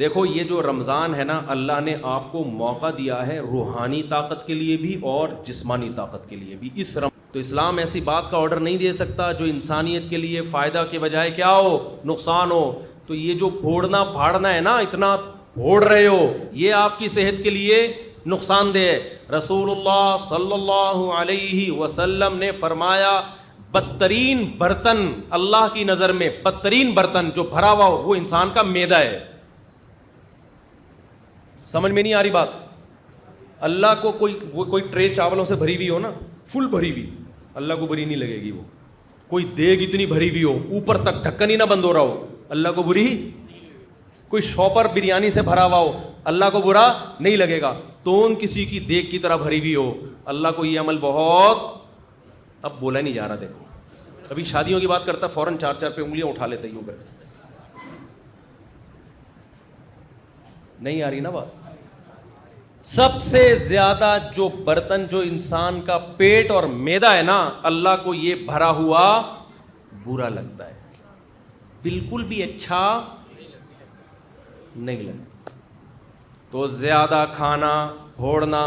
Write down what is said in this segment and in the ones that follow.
دیکھو یہ جو رمضان ہے نا، اللہ نے آپ کو موقع دیا ہے روحانی طاقت کے لیے بھی اور جسمانی طاقت کے لیے بھی. تو اسلام ایسی بات کا آرڈر نہیں دے سکتا جو انسانیت کے لیے فائدہ کے بجائے کیا ہو، نقصان ہو. تو یہ جو پھوڑنا پھاڑنا ہے نا، اتنا پھوڑ رہے ہو، یہ آپ کی صحت کے لیے نقصان دہ ہے. رسول اللہ صلی اللہ علیہ وسلم نے فرمایا بدترین برتن اللہ کی نظر میں، بدترین برتن جو بھرا ہوا ہو وہ انسان کا معدہ ہے. سمجھ میں نہیں آ رہی بات؟ اللہ کو کوئی ٹرے چاولوں سے بھری ہوئی ہو نا، فل بھری ہوئی، اللہ کو بری نہیں لگے گی. وہ کوئی دیگ اتنی بھری ہوئی ہو، اوپر تک ڈھکن ہی نہ بند ہو رہا ہو، اللہ کو بری. کوئی شاپر بریانی سے بھرا ہوا ہو، اللہ کو برا نہیں لگے گا. تون کسی کی دیگ کی طرح بھری ہوئی ہو، اللہ کو یہ عمل بہت. اب بولا نہیں جا رہا. دیکھو ابھی شادیوں کی بات کرتا فوراً 4 پہ انگلیاں اٹھا لیتے یوں کر. نہیں آ رہی نا بات؟ سب سے زیادہ جو برتن جو انسان کا پیٹ اور معدہ ہے نا، اللہ کو یہ بھرا ہوا برا لگتا ہے، بالکل بھی اچھا نہیں لگتا. تو زیادہ کھانا، پھوڑنا،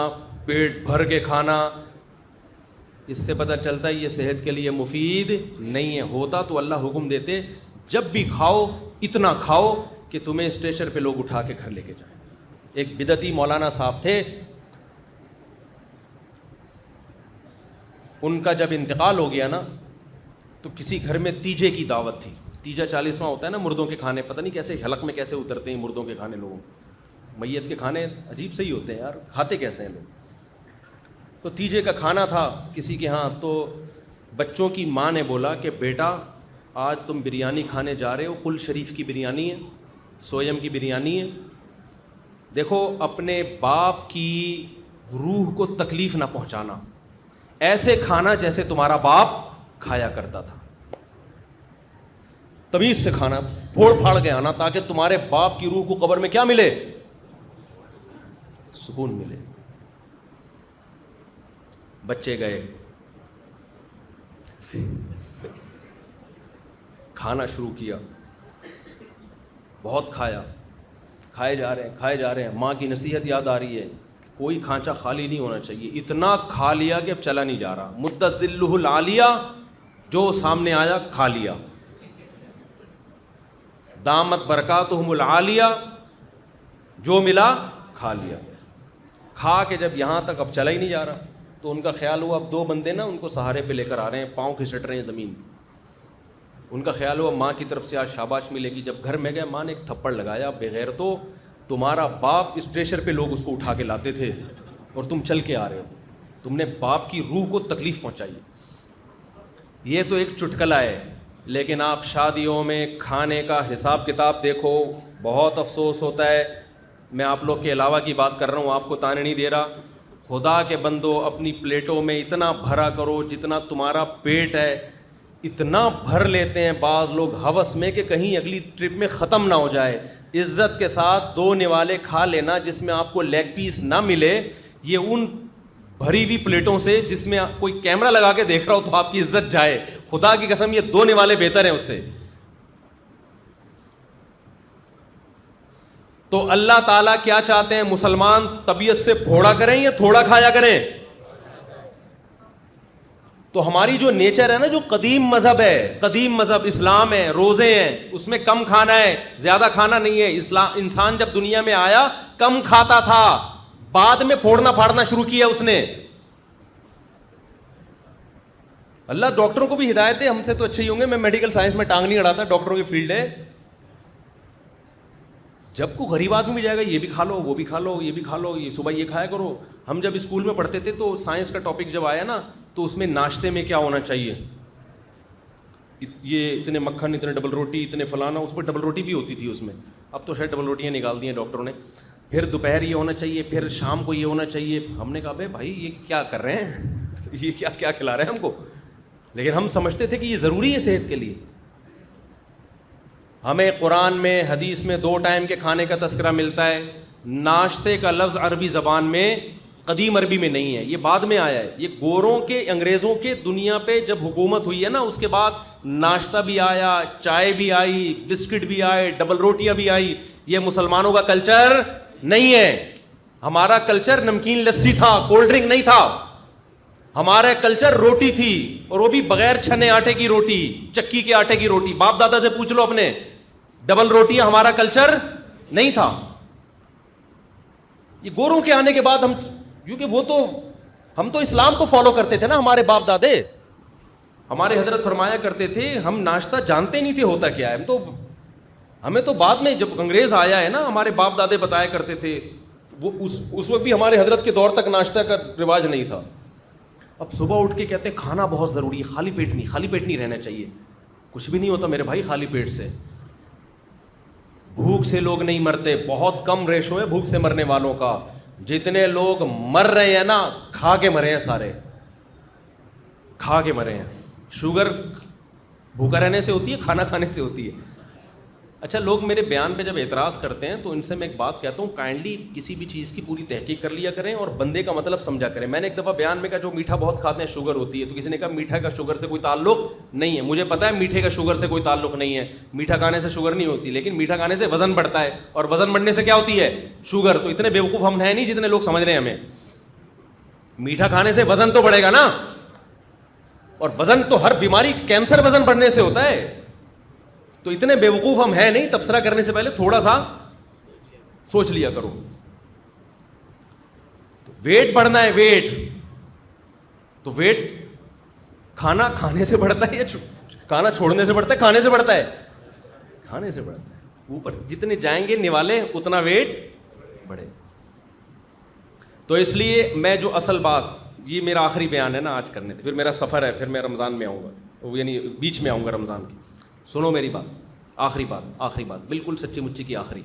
پیٹ بھر کے کھانا، اس سے پتہ چلتا ہے یہ صحت کے لیے مفید نہیں ہے. ہوتا تو اللہ حکم دیتے جب بھی کھاؤ اتنا کھاؤ کہ تمہیں اسٹریچر پہ لوگ اٹھا کے گھر لے کے جائیں. ایک بدعتی مولانا صاحب تھے، ان کا جب انتقال ہو گیا نا تو کسی گھر میں تیجے کی دعوت تھی. تیجا 40واں ہوتا ہے نا مردوں کے کھانے، پتہ نہیں کیسے حلق میں کیسے اترتے ہیں مردوں کے کھانے. لوگوں میت کے کھانے عجیب سے ہی ہوتے ہیں یار، کھاتے کیسے ہیں لوگ. تو تیجے کا کھانا تھا کسی کے ہاں. تو بچوں کی ماں نے بولا کہ بیٹا آج تم بریانی کھانے جا رہے ہو، کل شریف کی بریانی ہے، سویم کی بریانی ہے. دیکھو اپنے باپ کی روح کو تکلیف نہ پہنچانا، ایسے کھانا جیسے تمہارا باپ کھایا کرتا تھا. تمیز سے کھانا، پھوڑ پھاڑ کے آنا، تاکہ تمہارے باپ کی روح کو قبر میں کیا ملے؟ سکون ملے. بچے گئے کھانا شروع کیا، بہت کھایا، کھائے جا رہے ہیں. ماں کی نصیحت یاد آ رہی ہے، کوئی کھانچہ خالی نہیں ہونا چاہیے. اتنا کھا لیا کہ اب چلا نہیں جا رہا. مدت ذلہ العالیہ، جو سامنے آیا کھا لیا. دامت برکاتہم العالیہ، جو ملا کھا لیا. کھا کے جب یہاں تک اب چلا ہی نہیں جا رہا تو ان کا خیال ہوا اب 2 بندے نا ان کو سہارے پہ لے کر آ رہے ہیں، پاؤں کھسٹ رہے ہیں زمین. ان کا خیال ہوا ماں کی طرف سے آج شاباش ملے گی. جب گھر میں گئے ماں نے ایک تھپڑ لگایا، بغیر تو تمہارا باپ اسٹریچر پہ لوگ اس کو اٹھا کے لاتے تھے اور تم چل کے آ رہے ہو، تم نے باپ کی روح کو تکلیف پہنچائی. یہ تو ایک چٹکلا ہے، لیکن آپ شادیوں میں کھانے کا حساب کتاب دیکھو. بہت افسوس ہوتا ہے. میں آپ لوگ کے علاوہ کی بات کر رہا ہوں، آپ کو تانے نہیں دے رہا. خدا کے بندو اپنی پلیٹوں میں اتنا بھرا کرو جتنا تمہارا پیٹ ہے. اتنا بھر لیتے ہیں بعض لوگ ہوس میں کہ کہیں اگلی ٹرپ میں ختم نہ ہو جائے. عزت کے ساتھ 2 نوالے کھا لینا جس میں آپ کو لیگ پیس نہ ملے. یہ ان بھری ہوئی پلیٹوں سے جس میں کوئی کیمرہ لگا کے دیکھ رہا ہو تو آپ کی عزت جائے. خدا کی قسم یہ 2 نوالے بہتر ہیں اس سے. تو اللہ تعالیٰ کیا چاہتے ہیں؟ مسلمان طبیعت سے پھوڑا کریں یا تھوڑا کھایا کریں؟ تو ہماری جو نیچر ہے نا، جو قدیم مذہب ہے، قدیم مذہب اسلام ہے، روزے ہیں، اس میں کم کھانا ہے، زیادہ کھانا نہیں ہے. انسان جب دنیا میں آیا کم کھاتا تھا، بعد میں پھوڑنا پھاڑنا شروع کیا اس نے. اللہ ڈاکٹروں کو بھی ہدایت دے، ہم سے تو اچھے ہی ہوں گے. میں میڈیکل سائنس میں ٹانگ نہیں اڑاتا، ڈاکٹروں کی فیلڈ ہے. جب کو غریب آدمی بھی جائے گا یہ بھی کھا لو، وہ بھی کھا لو، یہ بھی کھا لو، یہ صبح یہ کھایا کرو. ہم جب اسکول میں پڑھتے تھے تو سائنس کا ٹاپک جب آیا نا تو اس میں ناشتے میں کیا ہونا چاہیے، یہ اتنے مکھن، اتنے ڈبل روٹی، اتنے فلانا. اس پہ ڈبل روٹی بھی ہوتی تھی اس میں، اب تو شاید ڈبل روٹیاں نکال دی ہیں ڈاکٹروں نے. پھر دوپہر یہ ہونا چاہیے، پھر شام کو یہ ہونا چاہیے. ہم نے کہا بھائی یہ کیا کر رہے ہیں، یہ کیا کھلا رہے ہیں ہم کو. لیکن ہم سمجھتے تھے کہ یہ ضروری ہے صحت کے لیے. ہمیں قرآن میں حدیث میں 2 ٹائم کے کھانے کا تذکرہ ملتا ہے. ناشتے کا لفظ عربی زبان میں قدیم عربی میں نہیں ہے، یہ بعد میں آیا ہے. یہ گوروں کے، انگریزوں کے دنیا پہ جب حکومت ہوئی ہے نا اس کے بعد ناشتہ بھی آیا، چائے بھی آئی، بسکٹ بھی آئے، ڈبل روٹیاں بھی آئی. یہ مسلمانوں کا کلچر نہیں ہے. ہمارا کلچر نمکین لسی تھا, کولڈ ڈرنک نہیں تھا. ہمارا کلچر روٹی تھی, اور وہ بھی بغیر چھنے آٹے کی روٹی, چکی کے آٹے کی روٹی. باپ دادا سے پوچھ لو اپنے, ڈبل روٹیاں ہمارا کلچر نہیں تھا. یہ گوروں کے آنے کے بعد ہم, کیونکہ ہم تو اسلام کو فالو کرتے تھے نا, ہمارے باپ دادے. ہمارے حضرت فرمایا کرتے تھے ہم ناشتہ جانتے نہیں تھے ہوتا کیا ہے. ہمیں تو بعد میں جب انگریز آیا ہے نا, ہمارے باپ دادے بتایا کرتے تھے. وہ اس وقت بھی ہمارے حضرت کے دور تک ناشتہ کا رواج نہیں تھا. اب صبح اٹھ کے کہتے ہیں کھانا بہت ضروری ہے, خالی پیٹ نہیں رہنا چاہیے. کچھ بھی نہیں ہوتا میرے بھائی خالی پیٹ سے. بھوک سے لوگ نہیں مرتے, بہت کم ریشو ہے بھوک سے مرنے والوں کا. جتنے لوگ مر رہے ہیں نا, کھا کے مرے ہیں, سارے کھا کے مرے ہیں. شوگر بھوکا رہنے سے ہوتی ہے, کھانا کھانے سے ہوتی ہے. اچھا, لوگ میرے بیان پہ جب اعتراض کرتے ہیں تو ان سے میں ایک بات کہتا ہوں, کائنڈلی کسی بھی چیز کی پوری تحقیق کر لیا کریں اور بندے کا مطلب سمجھا کریں. میں نے ایک دفعہ بیان میں کہا جو میٹھا بہت کھاتے ہیں شوگر ہوتی ہے, تو کسی نے کہا میٹھا کا شوگر سے کوئی تعلق نہیں ہے. مجھے پتا ہے میٹھے کا شوگر سے کوئی تعلق نہیں ہے, میٹھا کھانے سے شوگر نہیں ہوتی, لیکن میٹھا کھانے سے وزن بڑھتا ہے, اور وزن بڑھنے سے کیا ہوتی ہے, شوگر. تو اتنے بیوقوف ہم ہیں نہیں جتنے لوگ سمجھ رہے ہیں ہمیں. میٹھا کھانے سے وزن تو بڑھے گا نا, اور وزن تو ہر بیماری, کینسر وزن بڑھنے سے ہوتا ہے. تو اتنے بیوقوف ہم ہیں نہیں, تبصرہ کرنے سے پہلے تھوڑا سا سوچ لیا کرو. تو ویٹ بڑھنا ہے, ویٹ تو ویٹ کھانا کھانے سے بڑھتا ہے یا کھانا چھوڑنے سے بڑھتا ہے؟ کھانے سے بڑھتا ہے, کھانے سے بڑھتا ہے. اوپر جتنے جائیں گے نوالے اتنا ویٹ بڑھے. تو اس لیے میں جو اصل بات, یہ میرا آخری بیان ہے نا آج کرنے, پھر میرا سفر ہے, پھر میں رمضان میں آؤں گا, یعنی بیچ میں آؤں گا رمضان کی. سنو میری بات, آخری بات بالکل سچی مچی کی آخری.